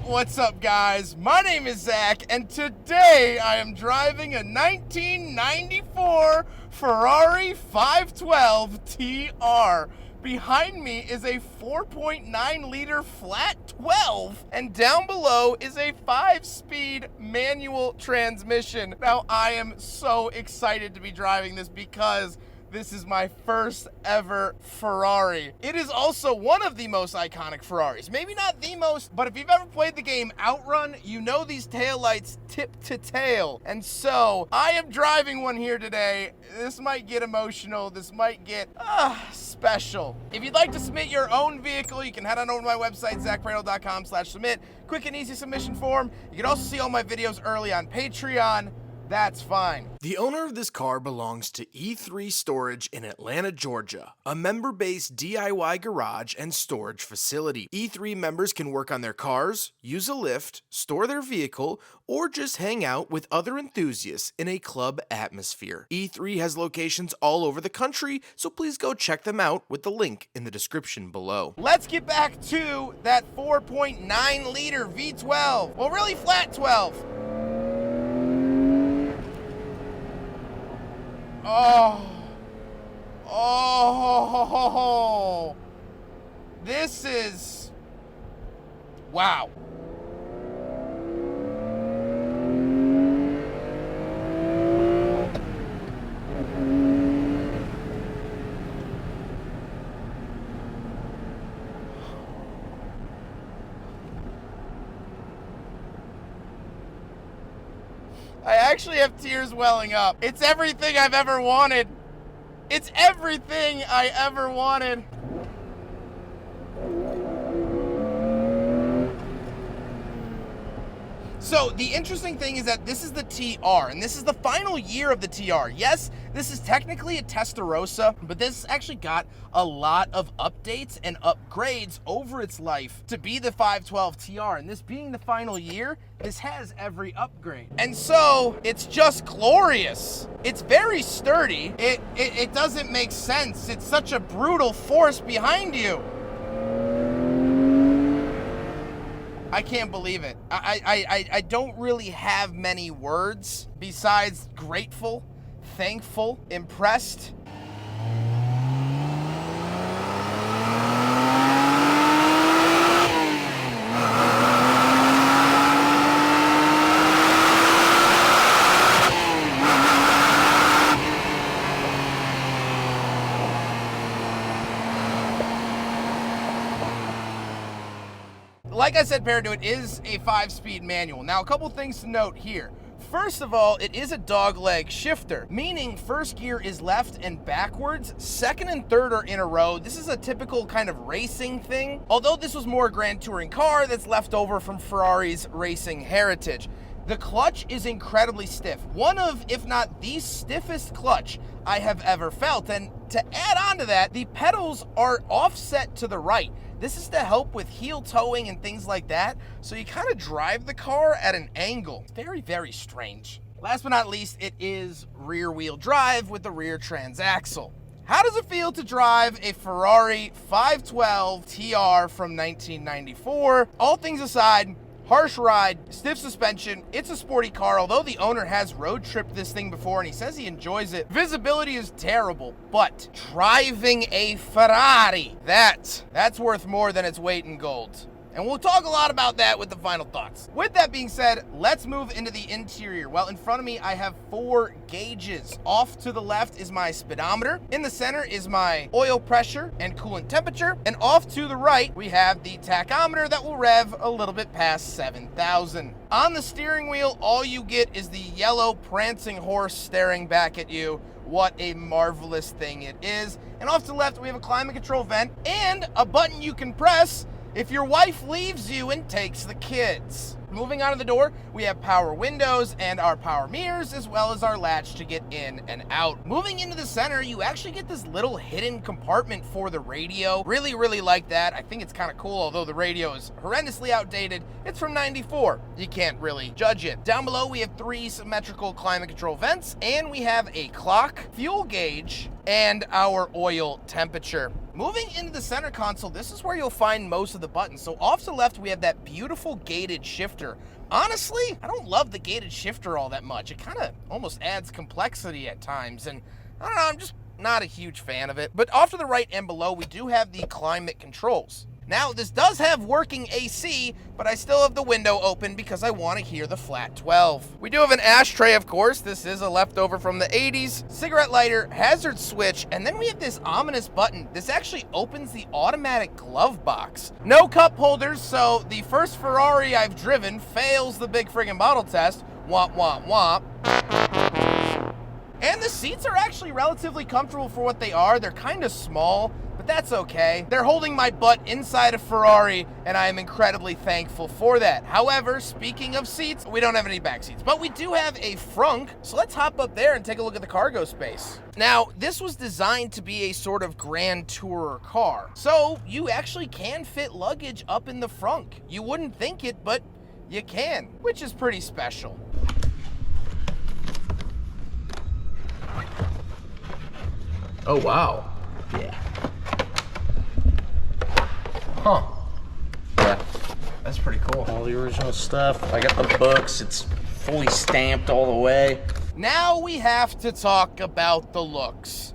What's up, guys? My name is Zack, and today I am driving a 1994 Ferrari 512 TR. Behind me is a 4.9-liter flat 12, and down below is a 5-speed manual transmission. Now, I am so excited to be driving this because this is my first ever Ferrari. It is also one of the most iconic Ferraris. Maybe not the most, but if you've ever played the game Outrun, you know these taillights tip to tail. And so, I am driving one here today. This might get emotional. This might get special. If you'd like to submit your own vehicle, you can head on over to my website, zackbrando.com/submit. Quick and easy submission form. You can also see all my videos early on Patreon. That's fine. The owner of this car belongs to E3 Storage in Atlanta, Georgia, a member-based DIY garage and storage facility. E3 members can work on their cars, use a lift, store their vehicle, or just hang out with other enthusiasts in a club atmosphere. E3 has locations all over the country, so please go check them out with the link in the description below. Let's get back to that 4.9-liter V12. Well, really flat 12. Oh, this is, wow. I actually have tears welling up. It's everything I've ever wanted. It's everything I ever wanted. So the interesting thing is that this is the TR, and this is the final year of the TR. Yes, this is technically a Testarossa, but this actually got a lot of updates and upgrades over its life to be the 512 TR, and this being the final year, this has every upgrade. And so, it's just glorious. It's very sturdy. It doesn't make sense. It's such a brutal force behind you. I can't believe it. I don't really have many words besides grateful, thankful, impressed. Like I said, Parado, it is a 5-speed manual. Now, a couple things to note here. First of all, it is a dogleg shifter, meaning first gear is left and backwards, second and third are in a row. This is a typical kind of racing thing, although this was more a Grand Touring car that's left over from Ferrari's racing heritage. The clutch is incredibly stiff. One of, if not the stiffest clutch I have ever felt. And to add on to that, the pedals are offset to the right. This is to help with heel towing and things like that, so you kind of drive the car at an angle. Very, very strange. Last but not least, it is rear-wheel drive with the rear transaxle. How does it feel to drive a Ferrari 512 TR from 1994? All things aside, harsh ride, stiff suspension, it's a sporty car, although the owner has road tripped this thing before and he says he enjoys it. Visibility is terrible, but driving a Ferrari, that's worth more than its weight in gold. And we'll talk a lot about that with the final thoughts. With that being said, let's move into the interior. Well, in front of me, I have 4 gauges. Off to the left is my speedometer. In the center is my oil pressure and coolant temperature. And off to the right, we have the tachometer that will rev a little bit past 7,000. On the steering wheel, all you get is the yellow prancing horse staring back at you. What a marvelous thing it is. And off to the left, we have a climate control vent and a button you can press if your wife leaves you and takes the kids. Moving on to the door, we have power windows and our power mirrors, as well as our latch to get in and out. Moving into the center, you actually get this little hidden compartment for the radio. Really, really like that. I think it's kind of cool, although the radio is horrendously outdated. It's from '94. You can't really judge it. Down below, we have 3 symmetrical climate control vents, and we have a clock, fuel gauge, and our oil temperature. Moving into the center console, this is where you'll find most of the buttons. So off to the left, we have that beautiful gated shifter. Honestly, I don't love the gated shifter all that much. It kind of almost adds complexity at times, and I don't know, I'm just not a huge fan of it. But off to the right and below, we do have the climate controls. Now, this does have working AC, but I still have the window open because I want to hear the flat 12. We do have an ashtray, of course. This is a leftover from the 80s. Cigarette lighter, hazard switch, and then we have this ominous button. This actually opens the automatic glove box. No cup holders, so the first Ferrari I've driven fails the big friggin' bottle test. Womp, womp, womp. And the seats are actually relatively comfortable for what they are. They're kind of small, but that's okay. They're holding my butt inside a Ferrari, and I am incredibly thankful for that. However, speaking of seats, we don't have any back seats, but we do have a frunk, so let's hop up there and take a look at the cargo space. Now, this was designed to be a sort of grand tourer car, so you actually can fit luggage up in the frunk. You wouldn't think it, but you can, which is pretty special. Oh, wow. Yeah. Huh. Yeah. That's pretty cool. All the original stuff. I got the books. It's fully stamped all the way. Now we have to talk about the looks.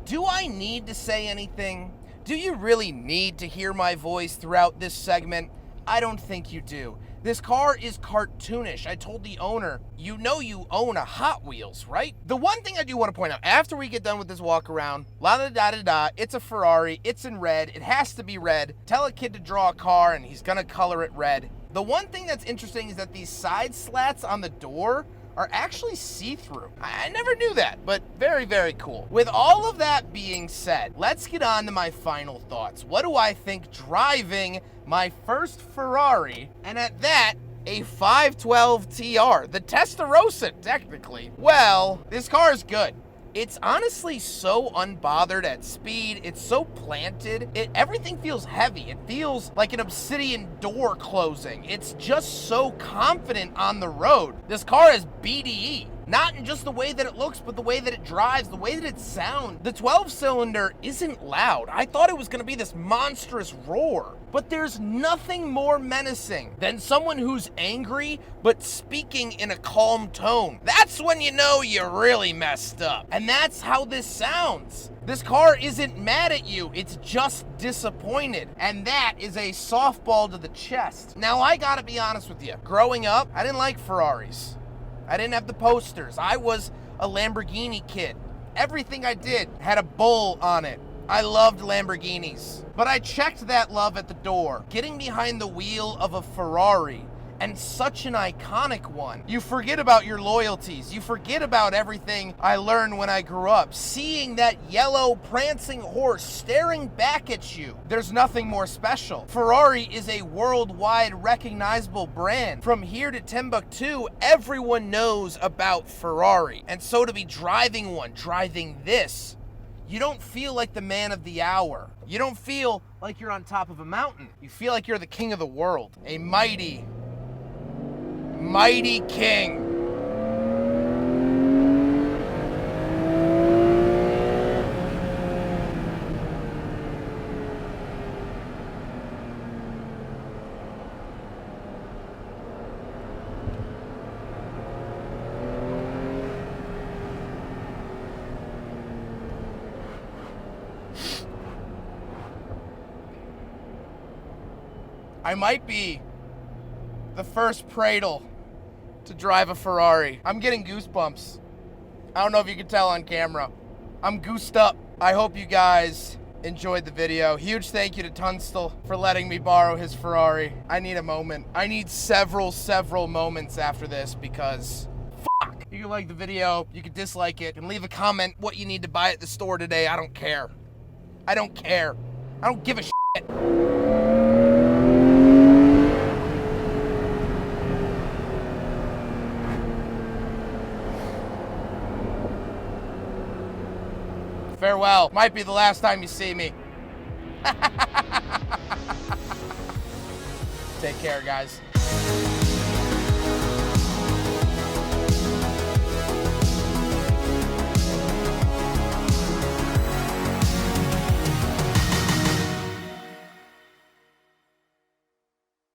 Do I need to say anything? Do you really need to hear my voice throughout this segment? I don't think you do. This car is cartoonish. I told the owner, you know you own a Hot Wheels, right? The one thing I do want to point out, after we get done with this walk around, la-da-da-da-da, it's a Ferrari, it's in red, it has to be red. Tell a kid to draw a car and he's gonna color it red. The one thing that's interesting is that these side slats on the door are actually see-through. I never knew that, but very, very cool. With all of that being said, let's get on to my final thoughts. What do I think driving my first Ferrari, and at that, a 512 TR, the Testarossa, technically? Well, this car is good. It's honestly so unbothered at speed. It's so planted. Everything feels heavy. It feels like an obsidian door closing. It's just so confident on the road. This car has BDE. Not in just the way that it looks, but the way that it drives, the way that it sounds. The 12-cylinder isn't loud. I thought it was gonna be this monstrous roar. But there's nothing more menacing than someone who's angry, but speaking in a calm tone. That's when you know you really messed up. And that's how this sounds. This car isn't mad at you, it's just disappointed. And that is a softball to the chest. Now, I gotta be honest with you. Growing up, I didn't like Ferraris. I didn't have the posters. I was a Lamborghini kid. Everything I did had a bull on it. I loved Lamborghinis. But I checked that love at the door. Getting behind the wheel of a Ferrari, and such an iconic one. You forget about your loyalties. You forget about everything I learned when I grew up. Seeing that yellow prancing horse staring back at you, there's nothing more special. Ferrari is a worldwide recognizable brand. From here to Timbuktu, everyone knows about Ferrari. And so to be driving one, driving this, you don't feel like the man of the hour. You don't feel like you're on top of a mountain. You feel like you're the king of the world. A mighty king. I might be the first Pradle to drive a Ferrari. I'm getting goosebumps. I don't know if you can tell on camera. I'm goosed up. I hope you guys enjoyed the video. Huge thank you to Tunstall for letting me borrow his Ferrari. I need a moment. I need several moments after this because fuck. You can like the video, you can dislike it, and leave a comment what you need to buy at the store today. I don't care. I don't care. I don't give a shit. Farewell. Might be the last time you see me. Take care, guys.